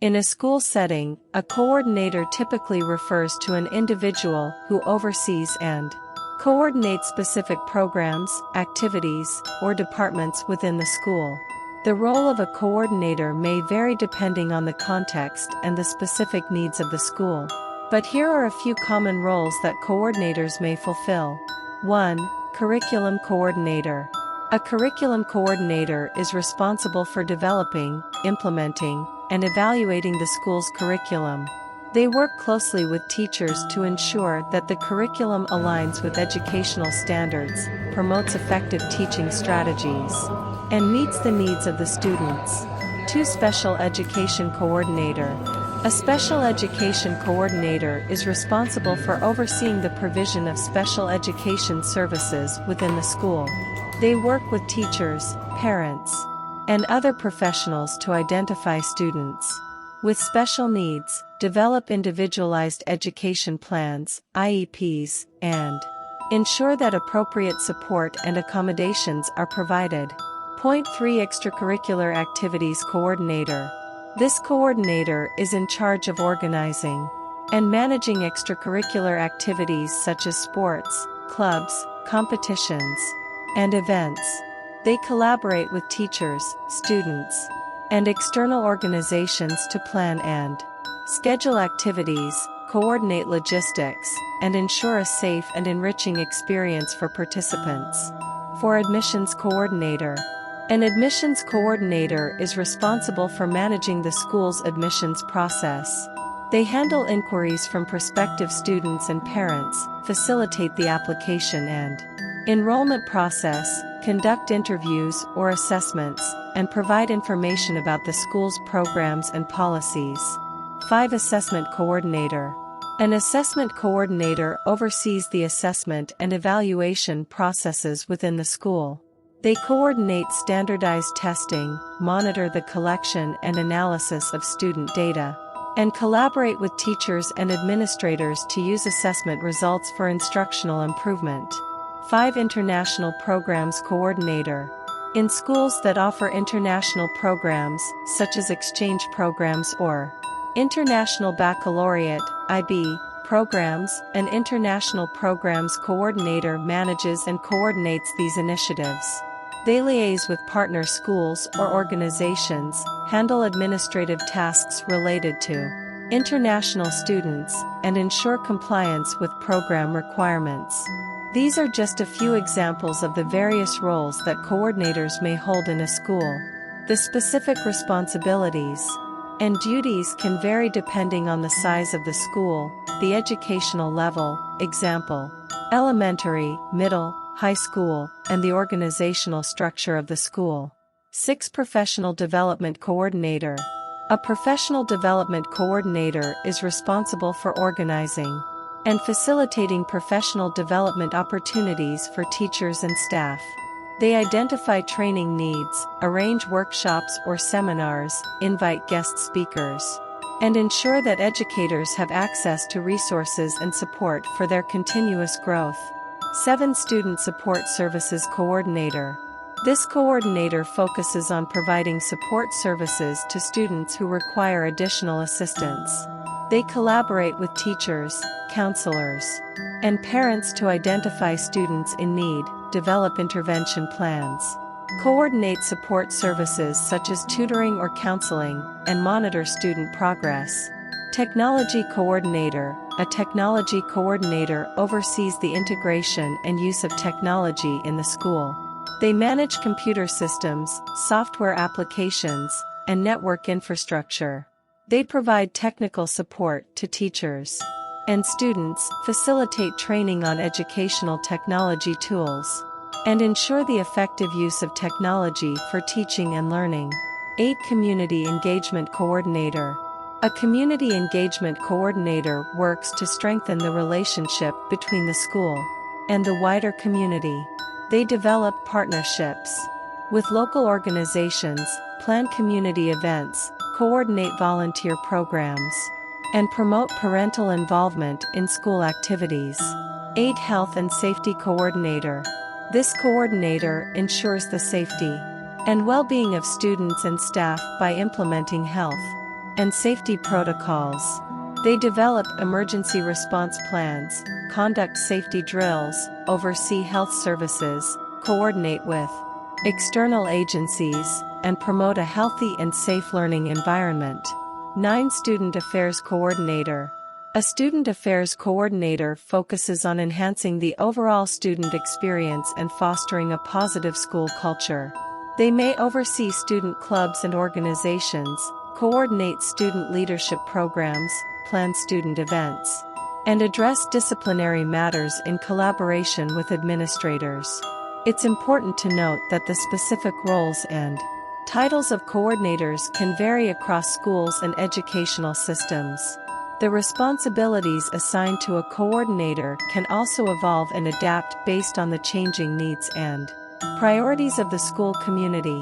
In a school setting, a coordinator typically refers to an individual who oversees and coordinates specific programs, activities, or departments within the school. The role of a coordinator may vary depending on the context and the specific needs of the school. But here are a few common roles that coordinators may fulfill. 1. Curriculum coordinator. A curriculum coordinator is responsible for developing, implementing, and evaluating the school's curriculum. They work closely with teachers to ensure that the curriculum aligns with educational standards, promotes effective teaching strategies, and meets the needs of the students. 2. Special education coordinator. A special education coordinator is responsible for overseeing the provision of special education services within the school. They work with teachers, parents, and other professionals to identify students with special needs, develop individualized education plans, IEPs, and ensure that appropriate support and accommodations are provided. Point 3. Extracurricular activities coordinator. This coordinator is in charge of organizing and managing extracurricular activities such as sports, clubs, competitions, and events. They collaborate with teachers, students, and external organizations to plan and schedule activities, coordinate logistics, and ensure a safe and enriching experience for participants. 4. Admissions coordinator. An admissions coordinator is responsible for managing the school's admissions process. They handle inquiries from prospective students and parents, facilitate the application and enrollment process, conduct interviews or assessments, and provide information about the school's programs and policies. 5. Assessment coordinator. An assessment coordinator oversees the assessment and evaluation processes within the school. They coordinate standardized testing, monitor the collection and analysis of student data, and collaborate with teachers and administrators to use assessment results for instructional improvement. 5. International programs coordinator. In schools that offer international programs, such as exchange programs or International Baccalaureate, IB, programs, an international programs coordinator manages and coordinates these initiatives. They liaise with partner schools or organizations, handle administrative tasks related to international students, and ensure compliance with program requirements. These are just a few examples of the various roles that coordinators may hold in a school. The specific responsibilities and duties can vary depending on the size of the school, the educational level, example, elementary, middle, high school, and the organizational structure of the school. 6. Professional development coordinator. A professional development coordinator is responsible for organizing and facilitating professional development opportunities for teachers and staff. They identify training needs, arrange workshops or seminars, invite guest speakers, and ensure that educators have access to resources and support for their continuous growth. 7. Student support services coordinator. This coordinator focuses on providing support services to students who require additional assistance. They collaborate with teachers, counselors, and parents to identify students in need, develop intervention plans, coordinate support services such as tutoring or counseling, and monitor student progress. Technology coordinator. A technology coordinator oversees the integration and use of technology in the school. They manage computer systems, software applications, and network infrastructure. They provide technical support to teachers and students, facilitate training on educational technology tools, and ensure the effective use of technology for teaching and learning. 8. Community engagement coordinator. A community engagement coordinator works to strengthen the relationship between the school and the wider community. They develop partnerships with local organizations, plan community events, coordinate volunteer programs, and promote parental involvement in school activities. 8. Health and safety coordinator. This coordinator ensures the safety and well-being of students and staff by implementing health and safety protocols. They develop emergency response plans, conduct safety drills, oversee health services, coordinate with external agencies, and promote a healthy and safe learning environment. 9. Student Affairs Coordinator. A student affairs coordinator focuses on enhancing the overall student experience and fostering a positive school culture. They may oversee student clubs and organizations, coordinate student leadership programs, plan student events, and address disciplinary matters in collaboration with administrators. It's important to note that the specific roles and titles of coordinators can vary across schools and educational systems. The responsibilities assigned to a coordinator can also evolve and adapt based on the changing needs and priorities of the school community.